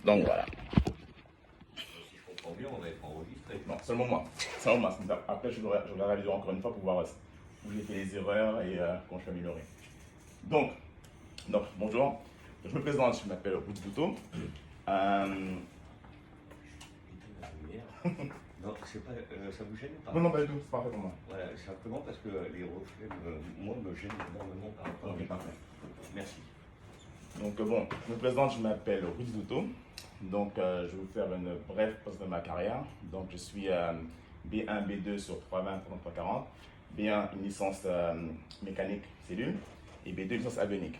Donc voilà. Si je comprends bien, on va être enregistré. Non, seulement moi. Seulement moi. Après, je la réaliserai encore une fois pour voir où j'ai fait les erreurs et comment je suis amélioré. Donc, bonjour. Je me présente, je m'appelle Rudy Douto. La lumière. Non, c'est pas, ça vous gêne pas? Non, non, pas du tout, c'est parfait pour moi. Voilà, simplement parce que les reflets, moi, me gênent énormément par rapport Ok, parfait. Merci. Donc bon, je me présente, je m'appelle Rudy Douto. Donc je vais vous faire une brève présentation de ma carrière. Donc je suis B1, B2 sur 320, 340. B1, une licence mécanique cellule et B2, une licence avionique.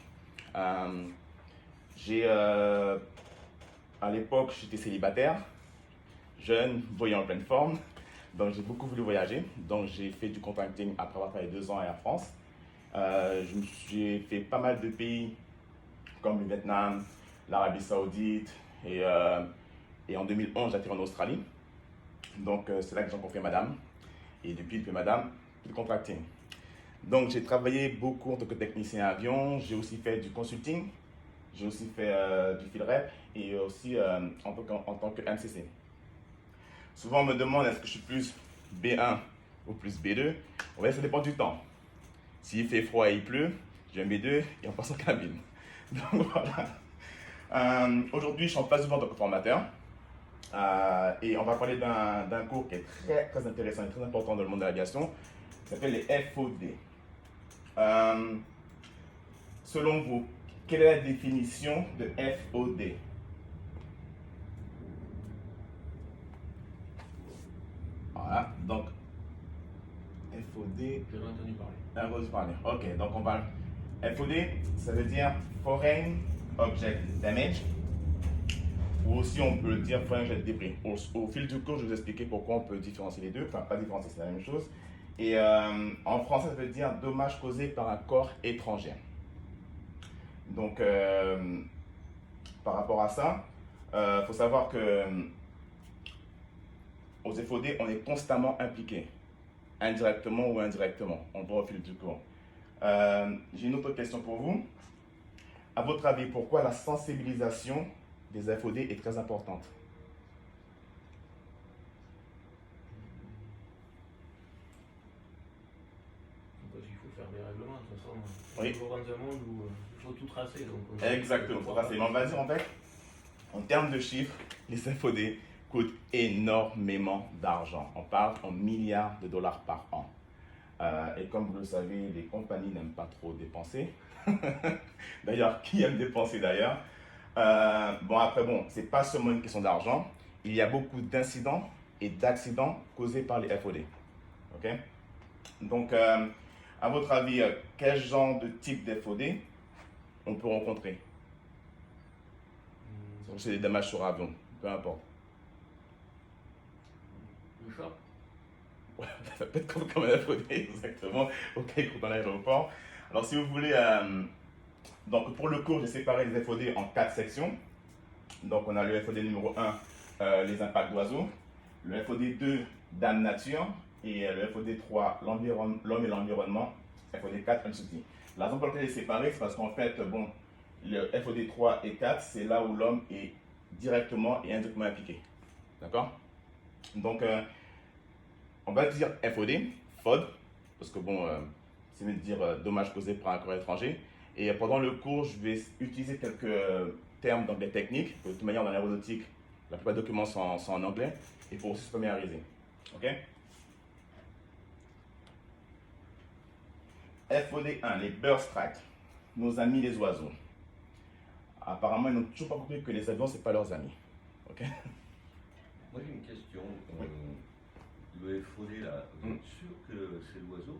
J'ai à l'époque, j'étais célibataire, jeune, voyant en pleine forme. Donc j'ai beaucoup voulu voyager. Donc j'ai fait du contracting après avoir travaillé 2 ans à Air France. J'ai fait pas mal de pays comme le Vietnam, l'Arabie Saoudite et en 2011 j'atterris en Australie. Donc c'est là que j'ai rencontré madame et depuis madame, le contracting. Donc j'ai travaillé beaucoup en tant que technicien avion, j'ai aussi fait du consulting, j'ai aussi fait du field rep et aussi en tant que MCC. Souvent on me demande est-ce que je suis plus B1 ou plus B2. Ouais, ça dépend du temps. S'il fait froid et il pleut, j'ai un B2 et on passe en cabine. Donc voilà. Aujourd'hui, je suis en phase de vente en tant que formateur. Et on va parler d'un cours qui est très intéressant et très important dans le monde de l'aviation. Ça s'appelle les FOD. Selon vous, quelle est la définition de FOD? Voilà, donc FOD. J'ai entendu parler. Entendu parler. Ok, donc on va. FOD, ça veut dire Foreign Object Damage. Ou aussi on peut le dire Foreign Object Debris. Au fil du cours, je vais vous expliquer pourquoi on peut différencier les deux. Enfin, pas différencier, c'est la même chose. Et en français, ça veut dire dommage causé par un corps étranger. Donc, par rapport à ça, il faut savoir que aux FOD, on est constamment impliqué, indirectement ou indirectement. On le voit au fil du cours. J'ai une autre question pour vous. À votre avis, pourquoi la sensibilisation des FOD est très importante? Parce qu'il faut faire des règlements, de toute façon. Oui. Il faut rendre un monde où il faut tout tracer. Donc, Exactement, faut tracer. Mais on va dire en fait, en termes de chiffres, les FOD coûtent énormément d'argent. On parle en milliards de dollars par an. Et comme vous le savez, les compagnies n'aiment pas trop dépenser. D'ailleurs, qui aime dépenser d'ailleurs? Bon, après, bon, c'est pas seulement une question d'argent. Il y a beaucoup d'incidents et d'accidents causés par les FOD. Ok? Donc, à votre avis, quel genre de type d'FOD on peut rencontrer? C'est des dommages sur avion, peu importe. Le chat. Ouais, ça peut être comme un FOD, exactement, ok, dans l'aéroport. Alors, si vous voulez, donc pour le cours, j'ai séparé les FOD en 4 sections. Donc, on a le FOD numéro 1, les impacts d'oiseaux, le FOD 2, dame nature, et le FOD 3, l'homme et l'environnement, FOD 4, un souci. La raison pour laquelle j'ai séparé, c'est parce qu'en fait, bon, le FOD 3 et 4, c'est là où l'homme est directement et indirectement impliqué. D'accord? Donc, on va dire FOD, FOD, parce que bon, c'est mieux de dire dommage causé par un corps étranger. Et pendant le cours, je vais utiliser quelques termes d'anglais techniques. De toute manière, dans l'aéronautique, la plupart des documents sont en anglais. Et pour aussi se familiariser. Ok? FOD 1, les bird strikes, nos amis les oiseaux. Apparemment, ils n'ont toujours pas compris que les avions, ce n'est pas leurs amis. Ok? Moi, j'ai une question. Le FOD, là, vous êtes sûr que c'est l'oiseau?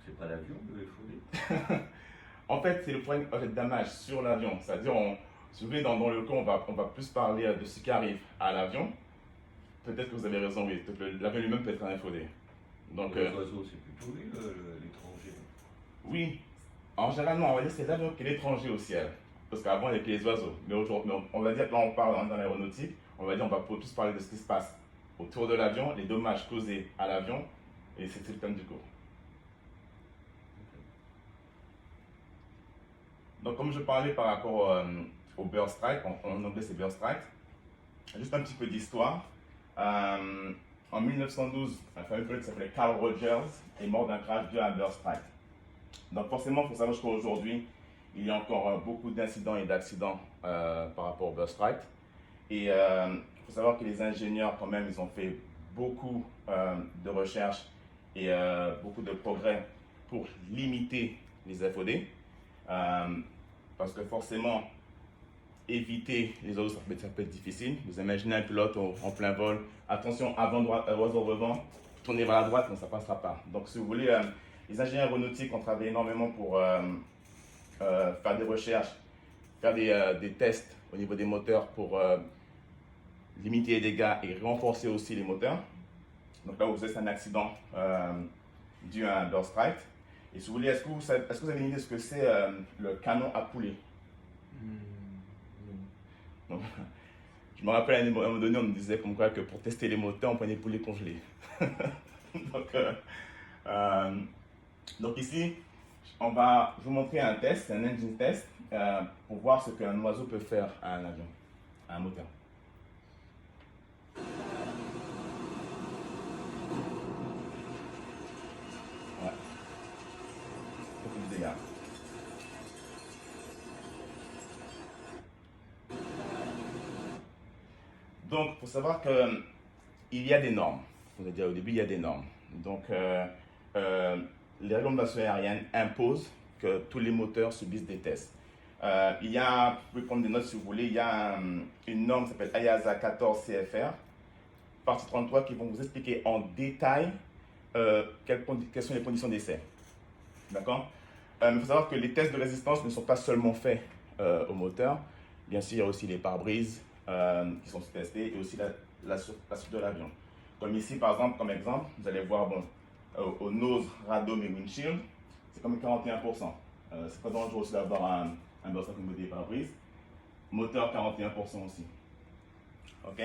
C'est pas l'avion, le FOD? En fait, c'est le point de damage sur l'avion. C'est-à-dire, si vous voulez, dans le cours, on va plus parler de ce qui arrive à l'avion. Peut-être que vous avez raison, oui. L'avion lui-même peut être un FOD. Donc, Les oiseaux, c'est plutôt lui, l'étranger. oui, en général, non, on va dire que c'est l'avion qui est l'étranger au ciel. Parce qu'avant, il n'y avait que les oiseaux. Mais aujourd'hui, on va dire que là, on parle dans l'aéronautique. On va dire, on va plus parler de ce qui se passe autour de l'avion, les dommages causés à l'avion. Et c'est le thème du cours. Donc, comme je parlais par rapport au burst strike, en anglais c'est burst strike. Juste un petit peu d'histoire. En 1912, un fameux pilote qui s'appelait Carl Rogers est mort d'un crash dû à un burst strike. Donc forcément, il faut savoir qu'aujourd'hui, il y a encore beaucoup d'incidents et d'accidents par rapport au burst strike. Et il faut savoir que les ingénieurs, quand même, ils ont fait beaucoup de recherches et beaucoup de progrès pour limiter les FOD. Parce que forcément, éviter les oiseaux, ça peut être difficile. Vous imaginez un pilote en plein vol, attention, avant droite, oiseau revent, tournez vers la droite, donc ça ne passera pas. Donc si vous voulez, les ingénieurs aéronautiques ont travaillé énormément pour faire des recherches, faire des tests au niveau des moteurs pour limiter les dégâts et renforcer aussi les moteurs. Donc là, vous avez un accident dû à un burst strike. Et si vous voulez, est-ce que vous avez une idée de ce que c'est le canon à poulet? Donc, je me rappelle à un moment donné, on me disait comme quoi que pour tester les moteurs, on prenait des poulets congelés. donc ici, je vais vous montrer un test, un engine test, pour voir ce qu'un oiseau peut faire à un avion, à un moteur. Ouais. Beaucoup de dégâts. Donc, il faut savoir qu'il y a des normes. On a dit au début, il y a des normes. Donc, les réglementations aériennes imposent que tous les moteurs subissent des tests. Il y a, vous pouvez prendre des notes si vous voulez, il y a une norme qui s'appelle IASA 14 CFR, partie 33, qui vont vous expliquer en détail quelles sont les conditions d'essai. D'accord? Il faut savoir que les tests de résistance ne sont pas seulement faits au moteur. Bien sûr, il y a aussi les pare-brises qui sont testés et aussi la suite de l'avion. Comme ici, par exemple, comme exemple, vous allez voir bon, au nose, radome et windshield, c'est comme 41%. C'est pas dangereux aussi d'avoir un burst comme des pare-brises. Moteur, 41% aussi. Ok.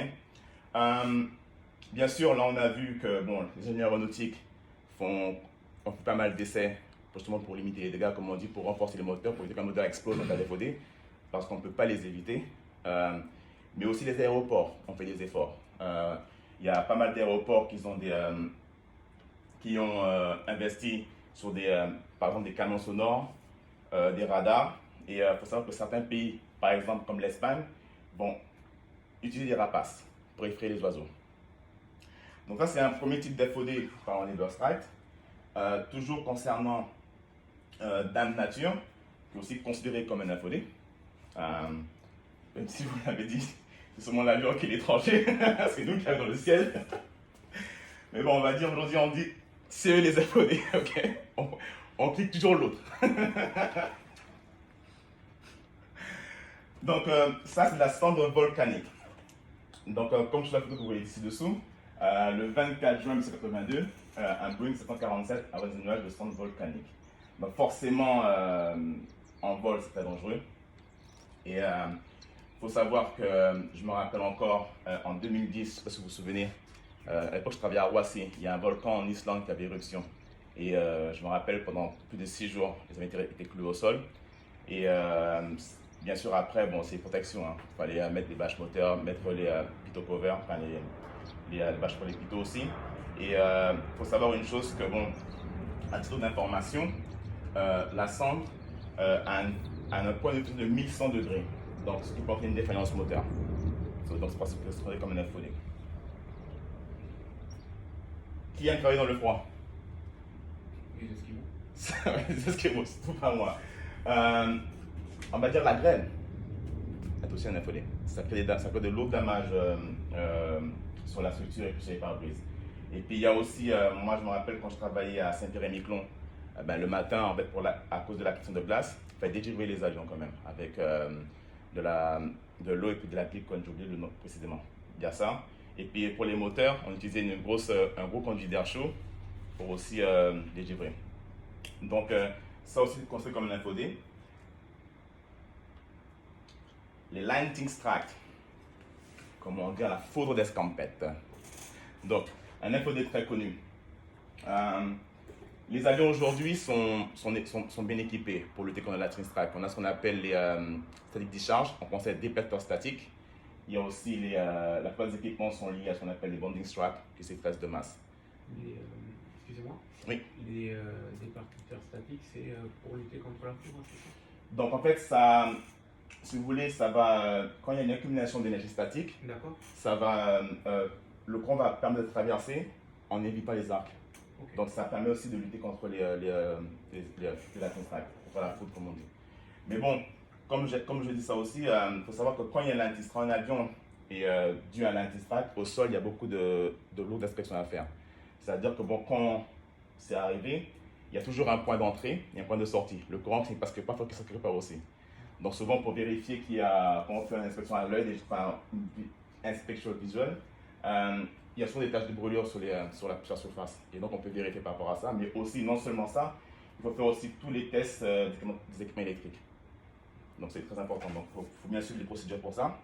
Bien sûr, là, on a vu que bon, les ingénieurs aéronautiques ont fait pas mal d'essais justement pour limiter les dégâts, comme on dit, pour renforcer les moteurs, pour éviter qu'un moteur explose en cas d'FOD, parce qu'on ne peut pas les éviter. Mais aussi les aéroports ont fait des efforts. Il y a pas mal d'aéroports qui ont investi sur par exemple des canons sonores, des radars. Et il faut savoir que certains pays, par exemple comme l'Espagne, vont utiliser des rapaces pour effrayer les oiseaux. Donc ça, c'est un premier type d'FOD par les burst strike. Toujours concernant Dame Nature, qui est aussi considéré comme un FOD. Même si vous l'avez dit, c'est seulement l'avion qui est l'étranger, c'est nous qui sommes dans le ciel. Mais bon, on va dire aujourd'hui, on dit c'est eux les FOD, ok? On clique toujours l'autre. Donc, ça, c'est la cendre volcanique. Donc, comme sur la photo que vous voyez ici dessous, le 24 juin 1982, un Boeing 747 a reçu un nuage de cendre volcanique. Donc, forcément, en vol, c'est très dangereux. Et il faut savoir que je me rappelle encore en 2010, je ne sais pas si vous vous souvenez, à l'époque je travaillais à Roissy, il y a un volcan en Islande qui avait éruption. Et je me rappelle pendant plus de 6 jours, les avions étaient cloués au sol. Et bien sûr après, bon, c'est protection, hein. Il fallait mettre les bâches moteurs, mettre les pitot covers, enfin les bâches pour les pitots aussi. Et il faut savoir une chose que, bon, à titre d'information, la cendre a un point de de 1100 degrés. Donc, ce qui peut entraîner une défaillance moteur. Donc, c'est parce que c'est comme un FOD. Qui aime travailler dans le froid? Les Esquimaux. Les Esquimaux, c'est tout pas moi. On va dire la grêle est aussi un FOD. Ça crée de lourds dommages sur la structure et puis sur les pare-brises. Et puis, il y a aussi, moi, je me rappelle quand je travaillais à Saint-Pierre-et-Miquelon, le matin, en fait, à cause de la question de glace, il fallait dégivrer les avions quand même, avec de l'eau et puis de la pipe, comme j'ai oublié le nom précisément. Il y a ça. Et puis pour les moteurs, on utilisait un gros conduit d'air chaud pour aussi dégivrer. Donc ça aussi c'est considéré comme un FOD. Les lightning strike, comme on dit, la foudre d'escampette. Donc un FOD très connu. Les avions aujourd'hui sont bien équipés pour lutter contre la lightning strike. On a ce qu'on appelle les static discharge, on conseille des détecteurs statiques. Il y a aussi la plupart des équipements sont liés à ce qu'on appelle les bonding straps, qui c'est stress de masse. Excusez-moi. Oui. Les départiteurs statiques, c'est pour lutter contre la foudre, c'est ça? Donc en fait, ça, si vous voulez, ça va, quand il y a une accumulation d'énergie statique, D'accord. ça va, le courant va permettre de traverser en évitant les arcs. Ok. Donc ça permet aussi de lutter contre les lightning strike, contre la foudre comme on dit. Mais bon, comme je dis ça aussi, il faut savoir que quand il y a un lightning strike en avion et dû à un lightning strike, au sol, il y a beaucoup de lots d'inspection à faire. C'est-à-dire que bon, quand c'est arrivé, il y a toujours un point d'entrée et un point de sortie. Le courant, c'est parce que parfois qu'il se prépare aussi. Donc souvent pour vérifier qu'il y a, quand on fait une inspection à l'œil, enfin une inspection visuelle, il y a souvent des taches de brûlure sur la surface. Et donc on peut vérifier par rapport à ça. Mais aussi, non seulement ça, il faut faire aussi tous les tests des équipements électriques. Donc c'est très important. Donc il faut bien suivre les procédures pour ça.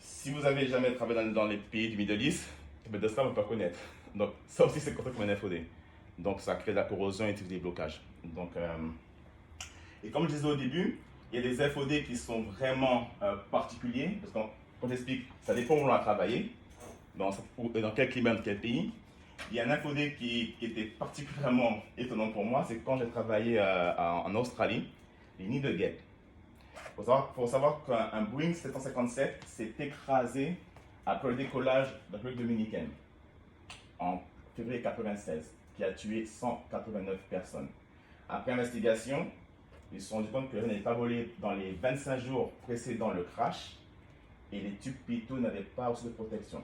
Si vous n'avez jamais travaillé dans les pays du Middle East, de ça on ne peut pas connaître. Donc ça aussi c'est considéré comme un FOD. Donc ça crée de la corrosion et des blocages. Donc, et comme je disais au début, il y a des FOD qui sont vraiment particuliers. Parce que quand j'explique, ça dépend où on a travaillé, dans quel climat, dans quel pays. Il y a un FOD qui était particulièrement étonnant pour moi, c'est quand j'ai travaillé en Australie, les nids de guêpes. Il faut savoir qu'un Boeing 757 s'est écrasé après le décollage de la République dominicaine en février 1996, qui a tué 189 personnes. Après investigation, ils se sont rendus compte que l'avion n'avait pas volé dans les 25 jours précédant le crash et les tubes pitot n'avaient pas aussi de protection.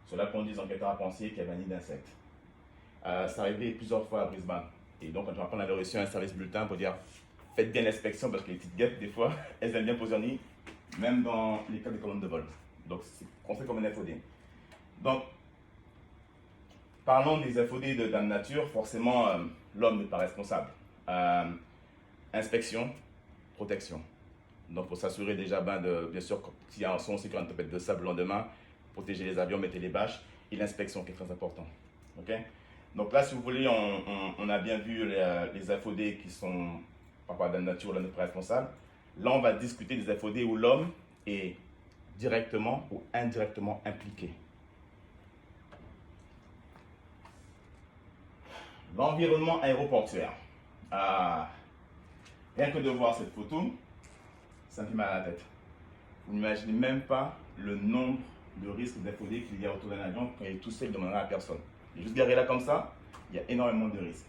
Cela conduit les enquêteurs à penser qu'il y avait un nid d'insectes. Ça arrivait plusieurs fois à Brisbane. Et donc, quand on avait reçu un service bulletin pour dire faites bien l'inspection parce que les petites guêpes, des fois, elles aiment bien poser un nid, même dans les cas des colonnes de vol. Donc, c'est considéré comme un FOD. Donc, parlons des FOD dans la nature, forcément, l'homme n'est pas responsable. Inspection, protection. Donc, pour s'assurer déjà, bien sûr, s'il y a un son, c'est une tempête de sable le lendemain, protéger les avions, mettre les bâches, et l'inspection qui est très important. Okay? Donc là, si vous voulez, on a bien vu les FOD qui sont par rapport à la nature, l'homme n'est pas responsable. Là, on va discuter des FOD où l'homme est directement ou indirectement impliqué. L'environnement aéroportuaire. Rien que de voir cette photo, ça me fait mal à la tête. Vous n'imaginez même pas le nombre de risques d'FOD qu'il y a autour d'un avion quand il est tout seul, il ne demandera à personne. Il est juste garé là comme ça, il y a énormément de risques.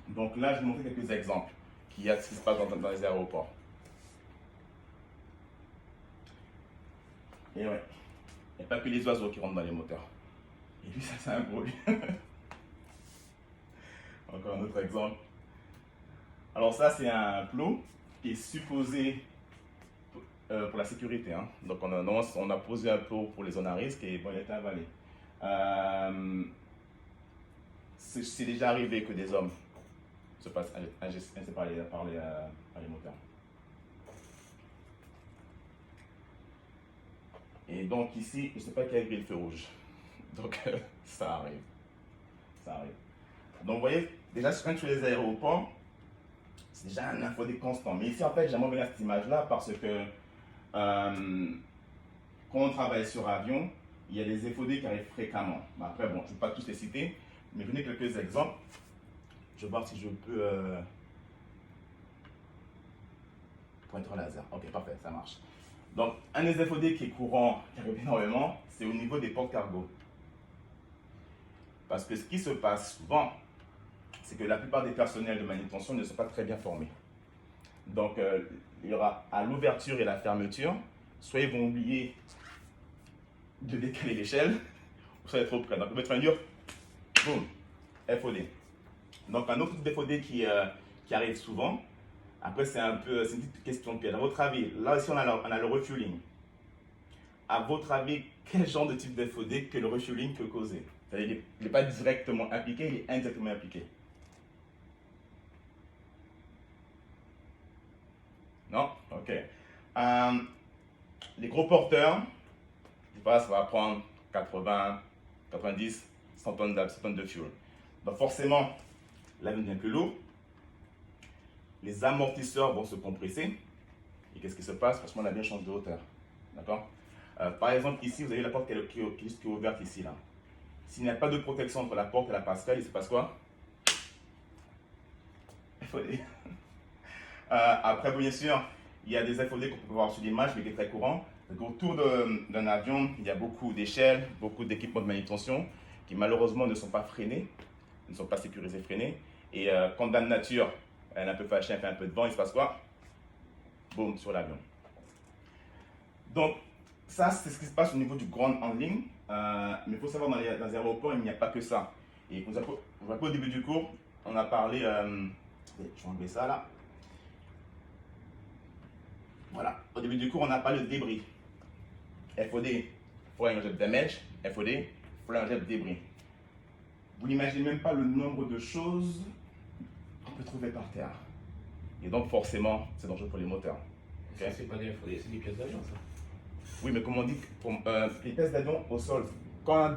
Donc là, je vais vous montrer quelques exemples qui a ce qui se passe dans les aéroports. Et ouais, il n'y a pas que les oiseaux qui rentrent dans les moteurs. Et lui, ça c'est un gros lui. Encore un autre exemple. Alors ça, c'est un plot qui est supposé pour la sécurité. Hein. Donc on a posé un plot pour les zones à risque et bon, il a été avalé. C'est déjà arrivé que des hommes se passent injectés par les moteurs. Et donc ici, je ne sais pas qui a grillé le feu rouge. Donc ça arrive. Ça arrive. Donc vous voyez, déjà sur les aéroports, c'est déjà un infodé constant. Mais ici en fait, j'aimerais bien cette image-là parce que quand on travaille sur avion, il y a des FOD qui arrivent fréquemment. Mais après, bon, je ne vais pas tous les citer, mais je vais donner quelques exemples. Je vais voir si je peux... Pointeur laser. Ok, parfait, ça marche. Donc, un des FOD qui est courant, qui arrive énormément, c'est au niveau des portes cargo. Parce que ce qui se passe souvent, c'est que la plupart des personnels de manutention ne sont pas très bien formés. Donc, il y aura à l'ouverture et la fermeture, soit ils vont oublier de décaler l'échelle, ou soit être trop près. Donc, on va mettre un dur, boum, FOD. Donc, un autre FOD qui arrive souvent, après c'est une petite question de piège. À votre avis, là aussi on a le refueling. À votre avis, quel genre de type d'FOD que le refueling peut causer? C'est-à-dire qu'il n'est pas directement impliqué, il est indirectement impliqué. Non? Ok. Les gros porteurs, je sais pas, ça va prendre 80, 90, 100 tonnes de fuel. Donc forcément, l'avion devient plus lourd, les amortisseurs vont se compresser, et qu'est-ce qui se passe? Franchement, l'avion change de hauteur. D'accord? Par exemple, ici, vous avez la porte qui est ouverte ici, là. S'il n'y a pas de protection entre la porte et la passerelle, il se passe quoi? FOD. Après, bien sûr, il y a des FOD qu'on peut voir sur l'image, mais qui est très courant. Autour d'un avion, il y a beaucoup d'échelles, beaucoup d'équipements de manutention qui malheureusement ne sont pas freinés, ne sont pas sécurisés, freinés. Et quand Dame Nature, elle est un peu fâchée, elle fait un peu de vent, il se passe quoi? Boum, sur l'avion. Donc, ça, c'est ce qui se passe au niveau du ground handling. Mais il faut savoir, dans les aéroports, il n'y a pas que ça. Et vous avez au début du cours, on a parlé. Je vais enlever ça là. Voilà. Au début du cours, on a parlé de débris. FOD, Flying Object Damage. FOD, Flying Object Débris. Vous n'imaginez même pas le nombre de choses qu'on peut trouver par terre. Et donc, forcément, c'est dangereux pour les moteurs. Ça, c'est pas des FOD, c'est des pièces d'avion, ça. Oui, mais comme on dit, les pièces d'avion au sol, quand un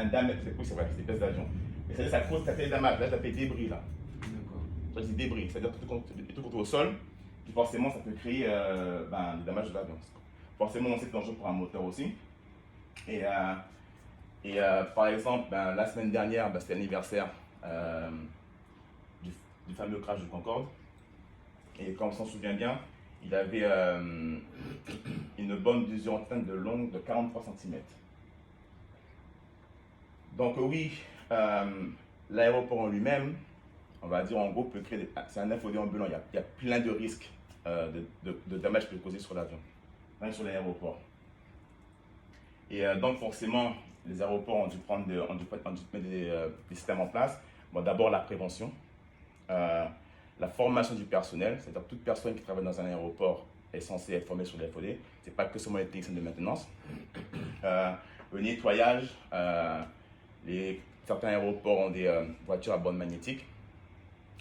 damage, oui, c'est vrai, c'est des pièces d'avion. Mais ça cause, ça fait damage, là, ça fait débris, là. D'accord. Ça, c'est débris, c'est-à-dire tout contre au sol, qui forcément, ça peut créer des dommages de l'avion. Forcément, c'est dangereux pour un moteur aussi. Et par exemple, la semaine dernière, c'était l'anniversaire du fameux crash du Concorde. Et quand on s'en souvient bien, il avait une bonne d'usure antenne de longue de 43 cm. Donc oui, l'aéroport en lui-même, on va dire en gros, peut créer c'est un FOD ambulant. Il y a plein de risques de dommages qui peuvent causer sur l'avion, même sur l'aéroport. Et donc forcément, les aéroports ont dû mettre des systèmes en place. Bon, d'abord la prévention. La formation du personnel, c'est-à-dire toute personne qui travaille dans un aéroport est censée être formée sur les FOD. Ce n'est pas que seulement les techniciens de maintenance. Le nettoyage, certains aéroports ont des voitures à bande magnétique.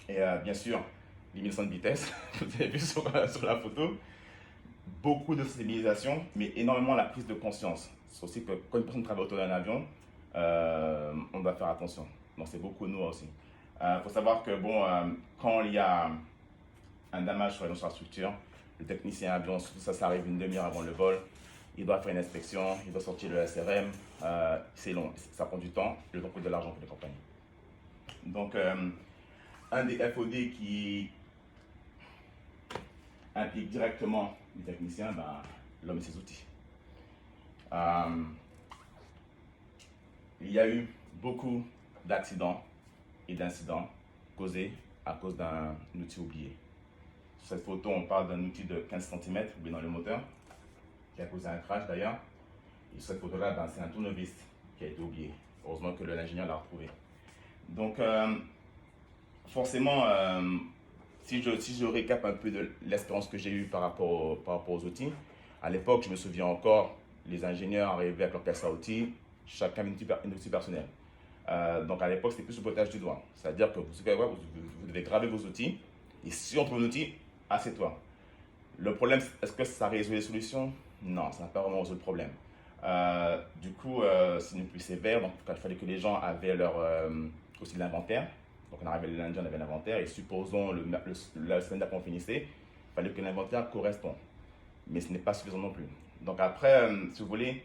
Et bien sûr, limitation de vitesse, vous avez vu sur la photo. Beaucoup de sensibilisation, mais énormément la prise de conscience. C'est aussi que quand une personne travaille autour d'un avion, on doit faire attention. Donc c'est beaucoup nous aussi. Faut savoir que bon, quand il y a un dommage sur l'infrastructure, le technicien avion, ça arrive une demi-heure avant le vol, il doit faire une inspection, il doit sortir le SRM, c'est long, ça prend du temps, le temps coûte de l'argent pour les compagnies. Donc, un des FOD qui implique directement les techniciens, l'homme et ses outils. Il y a eu beaucoup d'accidents et d'incidents causés à cause d'un outil oublié. Sur cette photo, on parle d'un outil de 15 cm oublié dans le moteur, qui a causé un crash d'ailleurs. Et sur cette photo-là, c'est un tournevis qui a été oublié. Heureusement que l'ingénieur l'a retrouvé. Donc, forcément, si je récap un peu de l'expérience que j'ai eue par rapport aux outils, à l'époque, je me souviens encore, les ingénieurs arrivaient avec leur caisse à outils, chacun une outil personnel. Donc à l'époque, c'était plus le pointage du doigt. C'est-à-dire que vous devez graver vos outils, et si on trouve un outil, assieds-toi. Le problème, est-ce que ça résout les solutions? Non, ça n'a pas vraiment résolu le problème. Du coup, c'est une plus sévère, donc il fallait que les gens avaient aussi de l'inventaire. Donc on arrivait le lundi, on avait l'inventaire, et supposons la semaine d'après on finissait, il fallait que l'inventaire corresponde. Mais ce n'est pas suffisant non plus. Donc après, si vous voulez,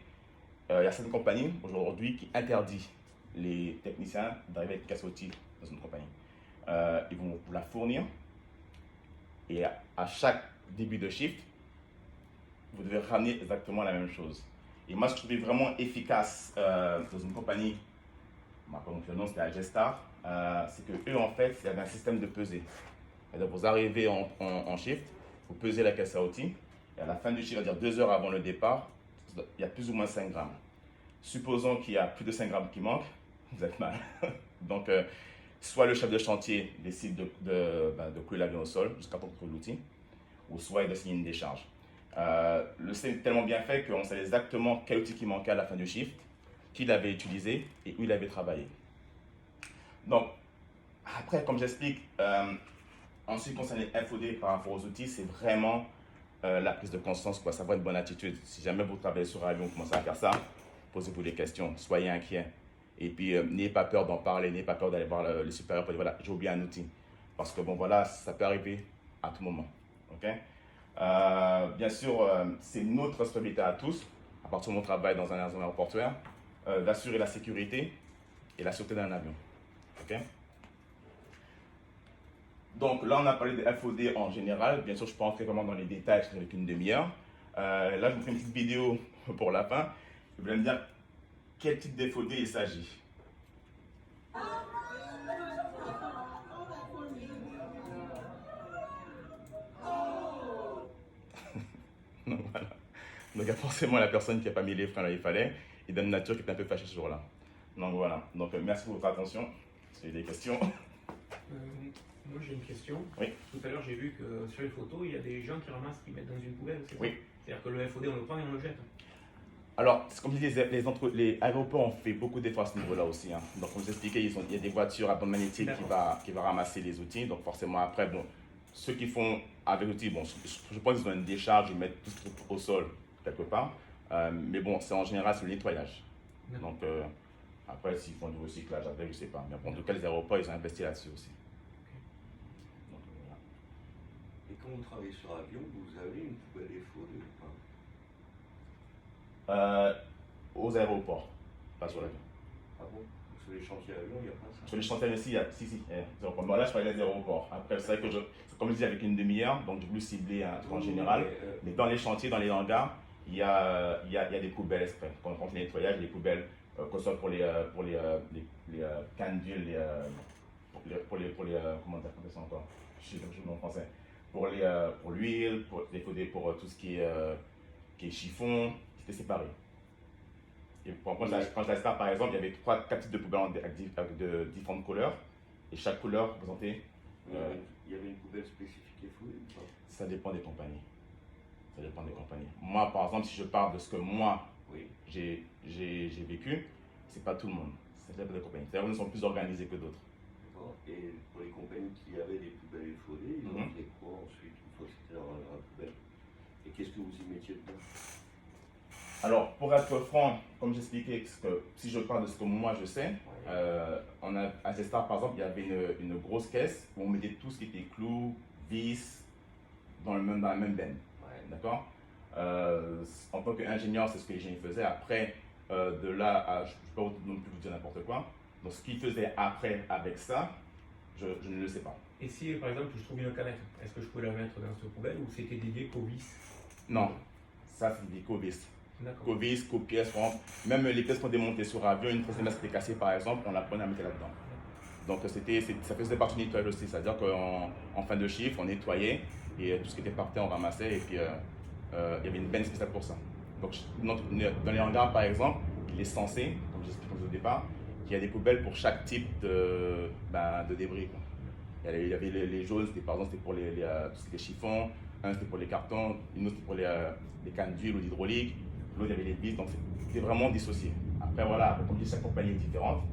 il y a certaines compagnies aujourd'hui qui interdisent les techniciens d'arriver avec une caisse à outils dans une compagnie. Ils vont vous la fournir, et à chaque début de shift, vous devez ramener exactement la même chose. Et moi, ce que je trouvais vraiment efficace dans une compagnie, le nom c'était Agestar, c'est que eux en fait, il y avait un système de pesée. C'est-à-dire vous arrivez en shift, vous pesez la caisse à outils, et à la fin du shift, c'est-à-dire 2 heures avant le départ, il y a plus ou moins 5 grammes. Supposons qu'il y a plus de 5 grammes qui manquent, vous êtes mal. Donc, soit le chef de chantier décide de couler l'avion au sol jusqu'à temps qu'on trouve l'outil, ou soit il doit signer une décharge. Le système est tellement bien fait qu'on sait exactement quel outil qui manquait à la fin du shift, qui l'avait utilisé et où il avait travaillé. Donc, après, comme j'explique, en ce qui concerne les FOD par rapport aux outils, c'est vraiment la prise de conscience, quoi. Ça va être bonne attitude. Si jamais vous travaillez sur un avion, vous commencez à faire ça, posez-vous des questions, soyez inquiets. Et puis, n'ayez pas peur d'en parler, n'ayez pas peur d'aller voir le supérieur pour dire voilà, j'ai oublié un outil. Parce que bon, voilà, ça peut arriver à tout moment. Ok? Bien sûr, c'est notre responsabilité à tous, à partir de mon travail dans un aéroport aéroportuaire, d'assurer la sécurité et la sûreté d'un avion. Ok? Donc là, on a parlé de FOD en général. Bien sûr, je ne peux pas entrer vraiment dans les détails, je n'ai qu'une demi-heure. Là, je vous fais une petite vidéo pour la fin. Vous allez me dire quel type de FOD il s'agit. Donc voilà. Donc il y a forcément la personne qui n'a pas mis les freins là où il fallait et Dame Nature qui est un peu fâchée ce jour-là. Donc voilà. Donc merci pour votre attention. Si vous avez des questions. Moi j'ai une question. Oui. Tout à l'heure j'ai vu que sur les photos il y a des gens qui ramassent, qui mettent dans une poubelle. Oui. C'est-à-dire que le FOD on le prend et on le jette. Alors, comme je disais, les aéroports ont fait beaucoup d'efforts à ce niveau-là aussi. Hein. Donc, comme je vous expliquais, il y a des voitures à bande magnétique qui va ramasser les outils. Donc, forcément, après, bon, ceux qui font avec l'outil, bon, je pense qu'ils ont une décharge, ils mettent tout ce truc au sol quelque part. Mais bon, c'est en général sur le nettoyage. Donc, après, s'ils font du recyclage avec, je ne sais pas. Mais bon, en tout cas, les aéroports, ils ont investi là-dessus aussi. Donc, voilà. Et quand vous travaillez sur avion, vous avez une poubelle FOD ou pas? Aux aéroports, pas sur l'avion. Ah bon? Sur les chantiers avions, il n'y a pas ça? Sur les chantiers aussi, il y a, si, bon, là je parlais des aéroports. Après, c'est vrai que comme je dis, avec une demi-heure, donc j'ai voulu cibler un truc en général. Mais dans les chantiers, dans les hangars, il y a des poubelles exprès. Quand on fait le nettoyage, il y a des poubelles, que ce soit pour les cannes d'huile, comment dire ça encore? Je sais pas le mot en français. Pour l'huile, pour tout ce qui est chiffon, c'était séparé. Et quand je l'ai par exemple, il y avait 4 types de poubelles avec de différentes couleurs. Et chaque couleur représentait. Il y avait une poubelle spécifique FOD ou pas? Ça dépend des compagnies. Ça dépend des compagnies. Moi, par exemple, si je parle de ce que moi, j'ai vécu, c'est pas tout le monde. Ça dépend des compagnies. C'est-à-dire qu'ils sont plus organisés que d'autres. D'accord. Et pour les compagnies qui avaient des poubelles FOD, ils ont fait quoi ensuite, une fois que c'était dans la poubelle? Et qu'est-ce que vous y mettiez dedans? Alors, pour être franc, comme j'expliquais, si je parle de ce que moi je sais, à Gestar, par exemple, il y avait une grosse caisse où on mettait tout ce qui était clous, vis, dans la même benne. D'accord? En tant qu'ingénieur, c'est ce que les génies faisaient. Après, de là, je ne peux pas non plus vous dire n'importe quoi. Donc, ce qu'ils faisaient après avec ça, je ne le sais pas. Et si, par exemple, je trouve une canette, est-ce que je peux la mettre dans cette poubelle ou c'était dédié qu'aux vis? Non, ça c'est des co-vis. D'accord. Co-vis, co-pièces, même les pièces qu'on démontait sur avion, une pièce qui était cassée par exemple, on la prenait à mettre là-dedans. Donc ça faisait partie du nettoyage aussi, c'est-à-dire qu'en fin de chiffre, on nettoyait et tout ce qui était par terre, on ramassait et puis il y avait une benne spéciale pour ça. Donc dans les hangars par exemple, il est censé, comme j'expliquais au départ, qu'il y a des poubelles pour chaque type de débris. Quoi. Il y avait les jaunes, par exemple, c'était pour tout ce qui était chiffon, un c'était pour les cartons, une autre c'était pour les cannes d'huile ou d'hydraulique, l'autre il y avait les vis, donc c'était vraiment dissocié. Après voilà, comme je dis, chaque compagnie est différente,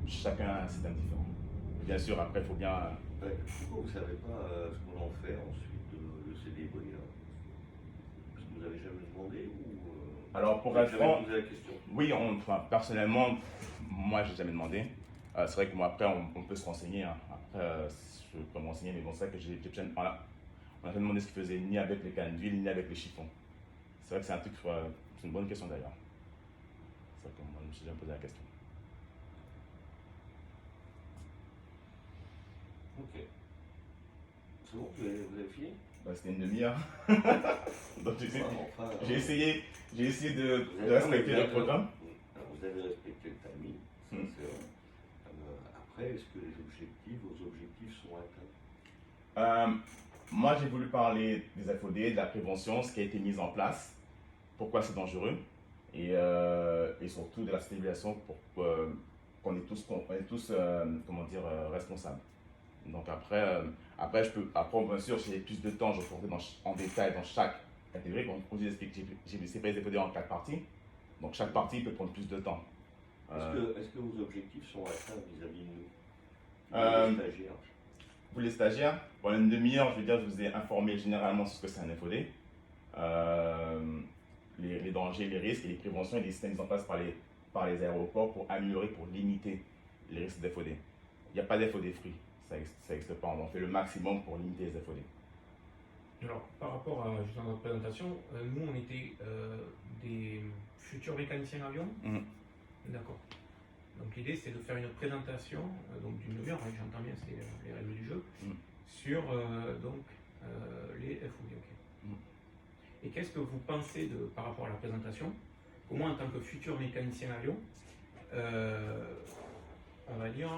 chacun a un système différent. Bien sûr, après il faut bien... Pourquoi vous ne savez pas ce qu'on en fait ensuite de ces débris là? Parce que vous n'avez jamais demandé ou Alors pour être franc, posé la question? Oui, personnellement, moi j'ai jamais demandé. C'est vrai que moi après on peut se renseigner, hein. Après je peux me renseigner, mais bon c'est vrai que on n'a jamais demandé ce qu'ils faisaient ni avec les cannes d'huile ni avec les chiffons. C'est vrai que c'est un truc, c'est une bonne question d'ailleurs. C'est vrai que moi je me suis jamais posé la question. Ok. C'est bon, vous avez fini? C'était une demi-heure. Donc j'ai essayé de Vous respecter le programme. Vous avez respecté le timing, ça c'est vrai. Après, est-ce que vos objectifs sont atteints? Moi, j'ai voulu parler des FOD, de la prévention, ce qui a été mis en place, pourquoi c'est dangereux, et surtout de la stabilisation pour qu'on est tous responsables. Donc après, bien sûr, si j'ai plus de temps, je pourrais en détail dans chaque catégorie. Comme je vous explique, j'ai séparé les FOD en 4 parties, donc chaque partie peut prendre plus de temps. Est-ce que vos objectifs sont atteints vis-à-vis de nous, les stagiaires? Vous les stagiaires, pendant une demi-heure, je veux dire, je vous ai informé généralement sur ce que c'est un FOD. les dangers, les risques et les préventions et les systèmes mis en place par les aéroports pour améliorer, pour limiter les risques d'FOD. Il n'y a pas d'FOD free, ça n'existe pas. On fait le maximum pour limiter les FOD. Alors, par rapport à juste dans notre présentation, nous on était des futurs mécaniciens avions. D'accord. Donc l'idée c'est de faire une présentation donc d'une heure, hein, j'entends bien, c'est les règles du jeu, sur les FOD. Okay. Et qu'est-ce que vous pensez par rapport à la présentation? Comment en tant que futur mécanicien avion, on va dire,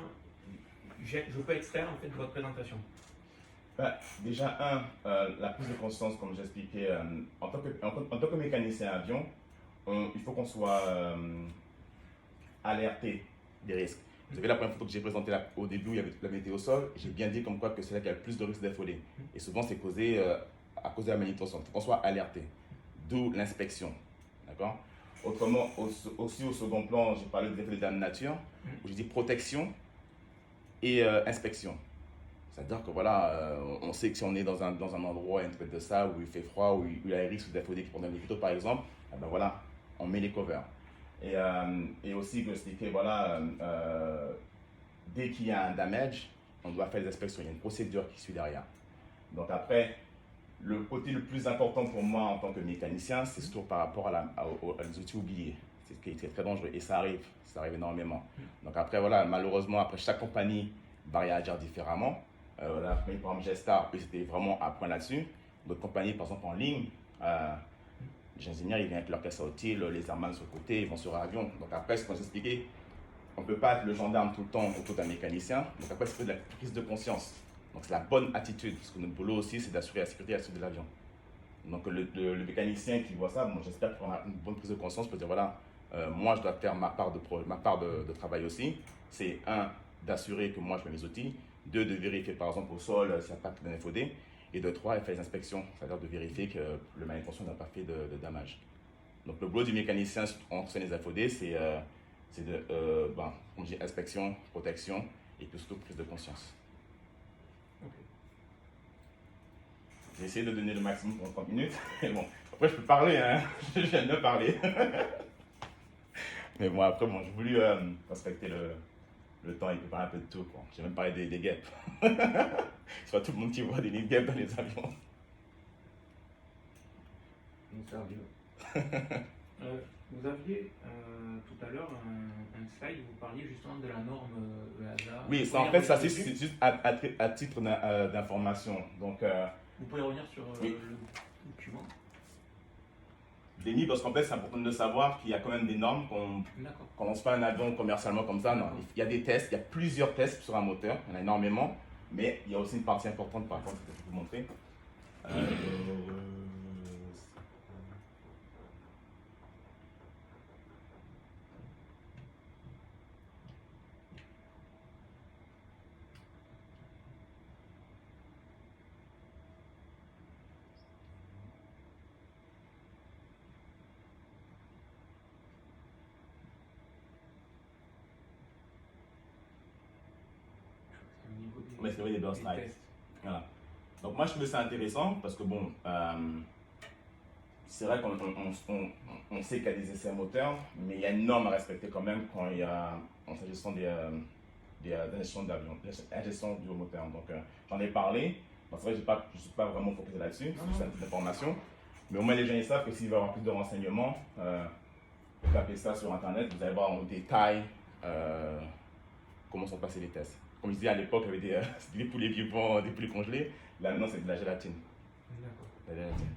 je peux extraire en fait de votre présentation? Déjà, la prise de conscience, comme j'expliquais, en tant que mécanicien avion, il faut qu'on soit alerté des risques. Vous savez, la première photo que j'ai présentée au début, il y avait toute la météo au sol, j'ai bien dit comme quoi que c'est là qu'il y a le plus de risques d'FOD. Et souvent, c'est causé à cause de la manutention. Il faut qu'on soit alerté, d'où l'inspection. D'accord? Autrement, aussi au second plan, j'ai parlé des effets de dame nature, où j'ai dit protection et inspection. C'est-à-dire que voilà, on sait que si on est dans un endroit, une tempête de sable, où il fait froid, où il y a les risques d'FOD qui prennent des photos par exemple, eh ben voilà, on met les covers. Et aussi, je expliquais, voilà, dès qu'il y a un damage, on doit faire des inspections, il y a une procédure qui suit derrière. Donc après, le côté le plus important pour moi en tant que mécanicien, c'est surtout par rapport aux outils oubliés. C'est ce qui est très dangereux et ça arrive énormément. Donc après, voilà, malheureusement, après chaque compagnie va réagir différemment. La compagnie, par exemple, Gestar, eux, c'était vraiment à point là-dessus. D'autres compagnies, par exemple, en ligne, les ingénieurs, ils viennent avec leur caisse à outils, les airman sur le côté, ils vont sur l'avion. Donc après, ce qu'on s'est expliqué, on ne peut pas être le gendarme tout le temps autour d'un mécanicien. Donc après, c'est de la prise de conscience. Donc c'est la bonne attitude, parce que notre boulot aussi, c'est d'assurer la sécurité et la sûreté de l'avion. Donc le mécanicien qui voit ça, bon, j'espère qu'il aura une bonne prise de conscience pour dire, voilà, moi, je dois faire ma part de travail aussi. C'est un, d'assurer que moi, je mets mes outils. Deux, de vérifier, par exemple, au sol, s'il n'y a pas d'un FOD. Et de trois, faire les inspections, c'est-à-dire de vérifier que le manutention n'a pas fait de dommages. Donc le boulot du mécanicien en concernant les FOD, c'est comme je dis, inspection, protection et puis surtout prise de conscience. Okay. J'ai essayé de donner le maximum pour 30 minutes. Mais bon, après je peux parler, hein. J'aime bien parler. Mais bon, après, bon, j'ai voulu respecter le temps et préparer un peu de tout. J'ai même parlé des guêpes. C'est pas tout le monde qui voit des nids de guêpes dans les avions. Vous aviez tout à l'heure un slide où vous parliez justement de la norme EASA. Oui, ça, en fait, ça c'est juste à titre d'information. Donc, vous pouvez revenir sur oui. le document. Déni, parce qu'en fait, c'est important de savoir qu'il y a quand même des normes qu'on lance pas un avion commercialement comme ça. Non, il y a des tests, il y a plusieurs tests sur un moteur, il y en a énormément, mais il y a aussi une partie importante par contre que je vais vous montrer. Mais c'est vrai, des burst nights. Voilà. Donc moi je trouve ça intéressant parce que bon, c'est vrai qu'on sait qu'il y a des essais moteurs, mais il y a une norme à respecter quand même quand il y a en s'agissant des ingestions d'avion, ingestion du moteur. Donc j'en ai parlé, bon, c'est vrai que je ne suis pas vraiment focusé là-dessus, c'est juste un peu d'information, mais au moins les gens ils savent que s'ils veulent avoir plus de renseignements, vous tapez ça sur internet, vous allez voir en détail comment sont passés les tests. Comme je disais à l'époque, il y avait des poulets vivants, des poulets congelés. Là, maintenant, c'est de la gélatine. D'accord. La gélatine.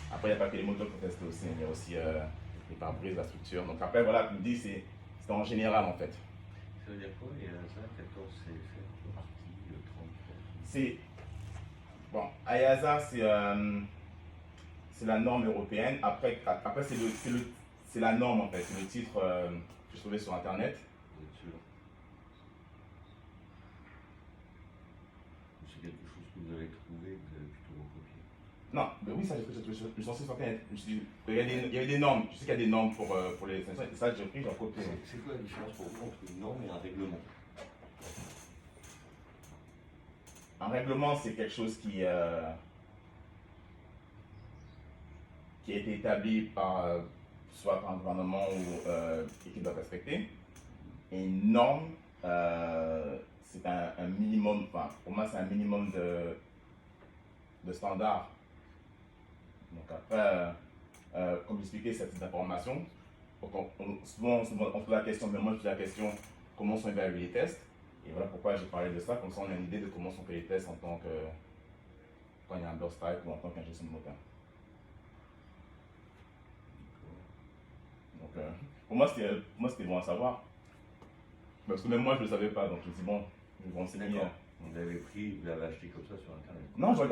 Après, il n'y a pas que les moteurs pour tester aussi. Il y a aussi les pare-brises, la structure. Donc après, voilà, comme je dis, c'est en général en fait. Ça veut dire quoi? Et ça, 14, c'est parti, 30. C'est. Bon, AEASA, c'est la norme européenne. Après c'est la norme en fait. C'est le titre que je trouvais sur internet. C'est quelque chose que vous avez trouvé, que vous avez plutôt recopié. Non, mais oui, ça, je suis censé sur internet. Il y avait des normes. Je sais qu'il y a des normes pour les extensions. Et ça, j'ai pris, j'ai recopié. C'est quoi la différence pour vous entre une norme et un règlement? Un règlement, c'est quelque chose qui qui a été établi par soit par un gouvernement ou et qui doit respecter. Et une norme, c'est un minimum, enfin, pour moi, c'est un minimum de standards. Donc après, comme j'expliquais, cette information, souvent on pose la question, mais moi je pose la question, comment sont évalués les tests? Et voilà pourquoi j'ai parlé de ça, comme ça on a une idée de comment sont faits les tests en tant que, quand il y a un burst type ou en tant qu'injection de moteur. Donc pour moi c'était bon à savoir. Parce que même moi je ne le savais pas, donc je me suis dit bon, je vais me renseigner. D'accord. Vous l'avez acheté comme ça sur internet? Non, j'ai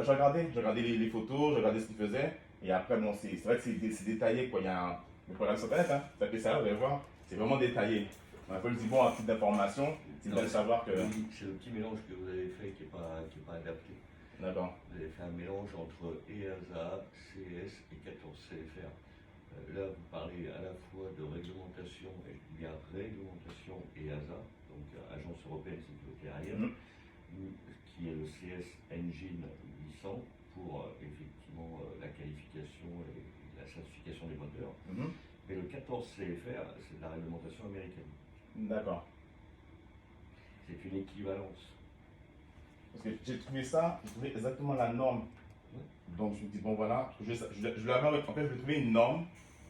regardé les photos, j'ai regardé ce qu'il faisait. Et après, bon, c'est vrai que c'est détaillé, quoi. Il y a le programme sur internet, hein. Tapez ça, vous allez voir. C'est vraiment détaillé. Après, je dis bon, un petit d'information, c'est bien de savoir que. C'est le petit mélange que vous avez fait qui n'est pas adapté. D'accord. Vous avez fait un mélange entre EASA, CS et 14 CFR. Là, vous parlez à la fois de réglementation, et je dis bien réglementation EASA, donc Agence européenne de sécurité aérienne, qui est le CS Engine 800 pour effectivement la qualification et la certification des moteurs. Mais le 14 CFR, c'est de la réglementation américaine. D'accord. C'est une équivalence. Parce que j'ai trouvé exactement la norme. Donc je me dis, bon voilà, en fait, je vais trouver une norme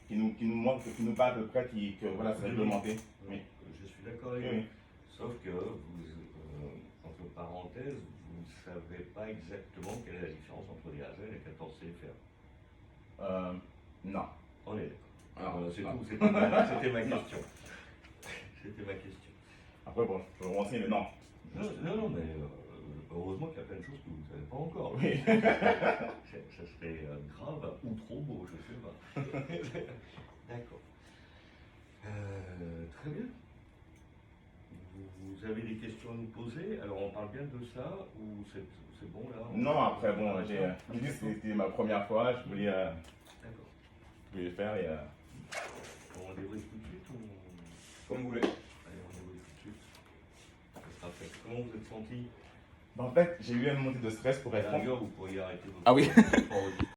qui nous montre, qui nous parle à peu près, que voilà, c'est réglementé. Oui. Je suis d'accord avec vous. Sauf que vous, entre parenthèses, vous ne savez pas exactement quelle est la différence entre les AZ et les 14 CFR. Non. On est d'accord. Alors, C'est non. tout, c'était ma question. C'était ma question. Après, bon, je vais me renseigner, mais non. Non, mais heureusement qu'il y a plein de choses que vous ne savez pas encore. Oui. Ça serait grave ou trop beau, je ne sais pas. D'accord. Très bien. Vous avez des questions à nous poser? Alors on parle bien de ça ou c'est bon là? Non, après, bon, j'ai dit que c'était ma première fois, je voulais le faire et. On débriefe tout de suite ou... Comme vous voulez. Allez, on débriefe tout de suite. Ça sera fait. Comment vous êtes senti? En fait, j'ai eu une montée de stress pour À la répondre. rigueur, vous pourriez arrêter votre... Ah oui.